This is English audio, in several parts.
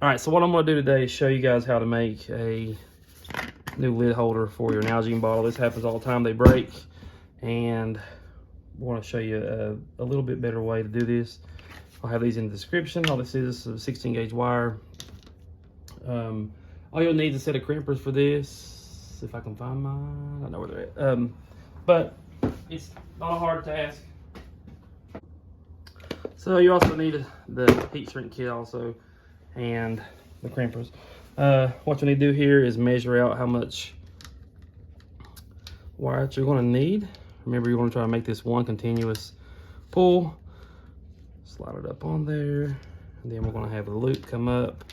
All right, so what I'm gonna do today is show you guys how to make a new lid holder for your Nalgene bottle. This happens all the time, they break, and I want to show you a little bit better way to do this. I'll have these in the description. All this is a 16 gauge wire. All you'll need is a set of crimpers for this. If I can find mine, I don't know where they're at. But it's not a hard task. So you also need the heat shrink kit also, and the crimpers. What you need to do here is measure out how much wire that you're going to need. Remember, you're going to try to make this one continuous pull. Slide it up on there, and then we're going to have a loop come up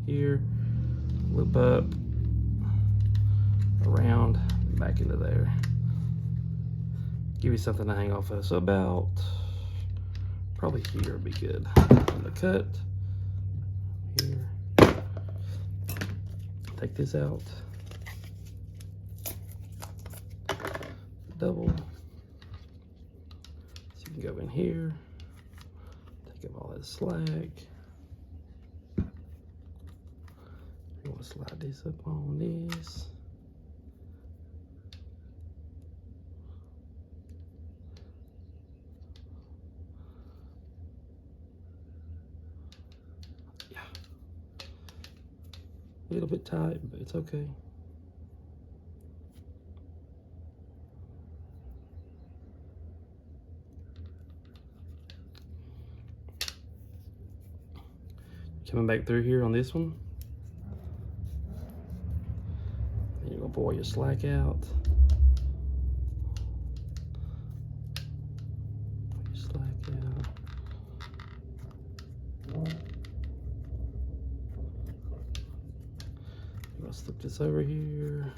here, loop up, around, back into there. Give you something to hang off of. So about probably here would be good. On the cut here. Take this out. Double. So you can go in here. Take up all that slack. You want to slide this up on this. Yeah. A little bit tight, but it's okay. Coming back through here on this one. And you're gonna pull your slack out. Pull your slack out. I'm gonna slip this over here.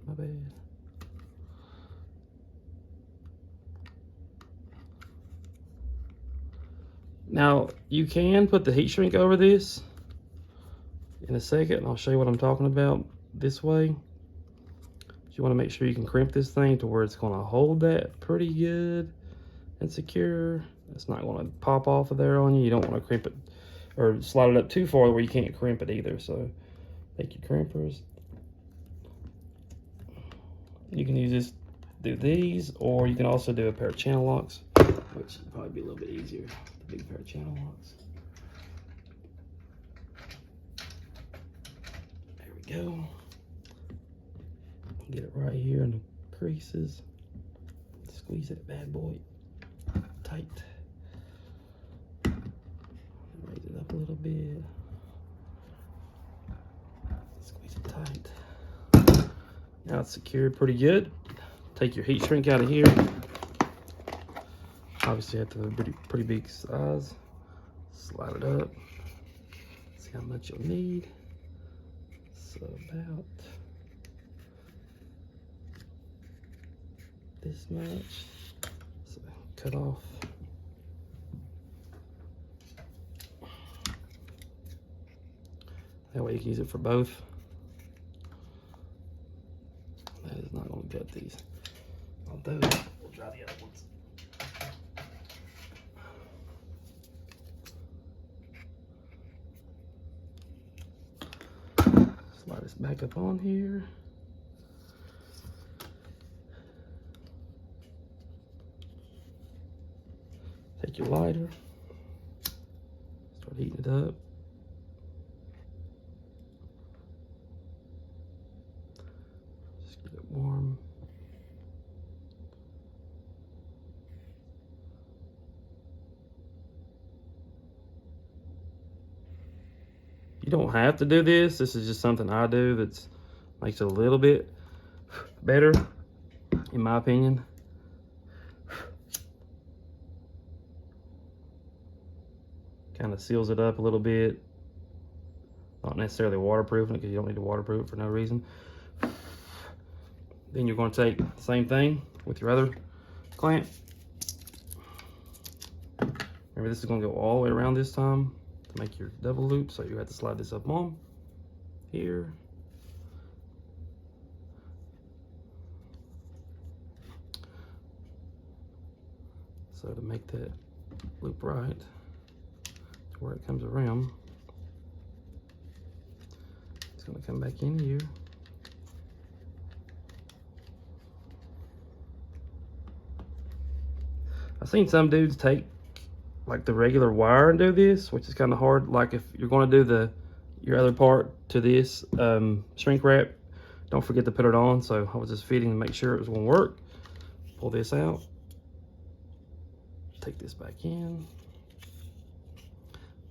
My bad. Now, you can put the heat shrink over this in a second, and I'll show you what I'm talking about this way. But you want to make sure you can crimp this thing to where it's going to hold that pretty good and secure. It's not going to pop off of there on you. You don't want to crimp it or slide it up too far where you can't crimp it either. So take your crimpers. You can use this, do these, or you can also do a pair of channel locks, which would probably be a little bit easier. The big pair of channel locks. There we go. Get it right here in the creases. Squeeze that bad boy tight. Raise it up a little bit. Squeeze it tight. Now it's secured pretty good. Take your heat shrink out of here. Obviously, you have to have a pretty big size. Slide it up. See how much you'll need. So about this much. So cut off. That way you can use it for both. That is not going to cut these. Although we'll try the other ones. Slide this back up on here. Take your lighter. Start heating it up. Just get it warm. You don't have to do this. This is just something I do that's makes it a little bit better, in my opinion. Kind of seals it up a little bit. Not necessarily waterproofing it, because you don't need to waterproof it for no reason. Then you're going to take the same thing with your other clamp. Remember, this is going to go all the way around this time to make your double loop, so you have to slide this up on here. So to make that loop right, to where it comes around. It's going to come back in here. I've seen some dudes take like the regular wire and do this, which is kind of hard. Like if you're going to do your other part to this shrink wrap, don't forget to put it on. So I was just fitting to make sure it was going to work. Pull this out. Take this back in.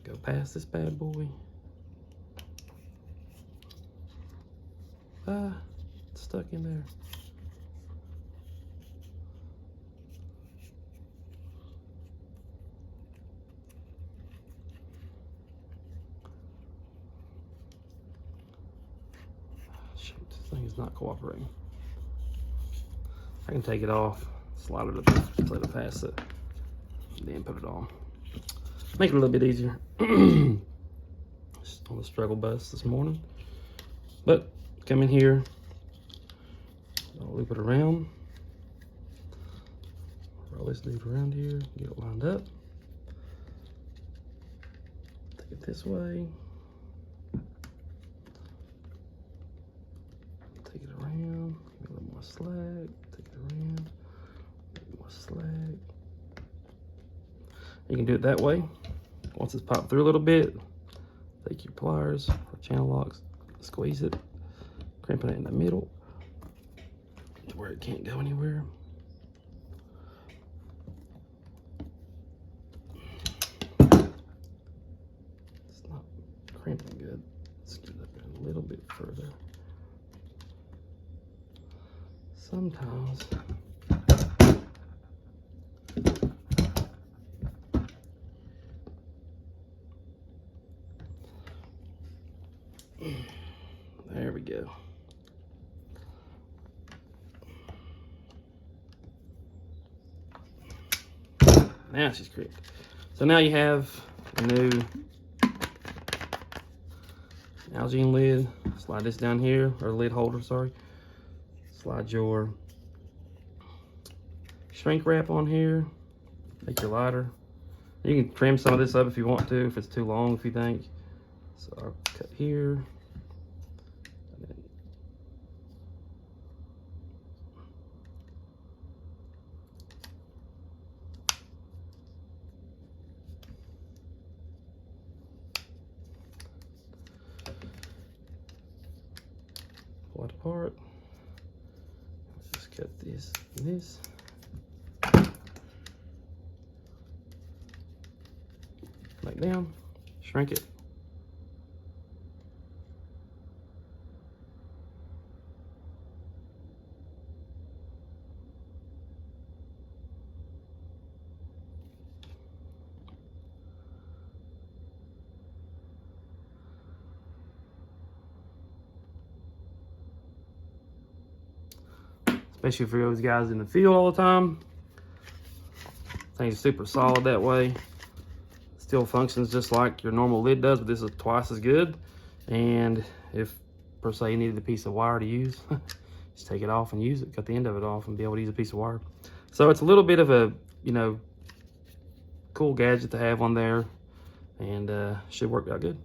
Go past this bad boy. Ah, it's stuck in there. Shoot, this thing is not cooperating. I can take it off, slide it up, slide it past it, then put it on. Make it a little bit easier. Just on the struggle bus this morning. But come in here, I'll loop it around, roll this dude around here, get it lined up. Take it this way. Take it around, give it a little more slack, take it around, a little more slack. You can do it that way. Once it's popped through a little bit, take your pliers or channel locks, squeeze it, crimping it in the middle to where it can't go anywhere. It's not crimping good. Let's get it up a little bit further. Sometimes there we go. Now she's crimped. So now you have a new Nalgene lid. Slide this down here, or lid holder, sorry. Slide your shrink wrap on here. Make your lighter. You can trim some of this up if you want to, if it's too long, if you think. So I'll cut here. Pull it apart. Just cut this and this. Back down, shrink it. Especially for those guys in the field all the time. Thing's super solid that way. Still functions just like your normal lid does, but this is twice as good. And if per se you needed a piece of wire to use, just take it off and use it, cut the end of it off and be able to use a piece of wire. So it's a little bit of a, you know, cool gadget to have on there, and should work out good.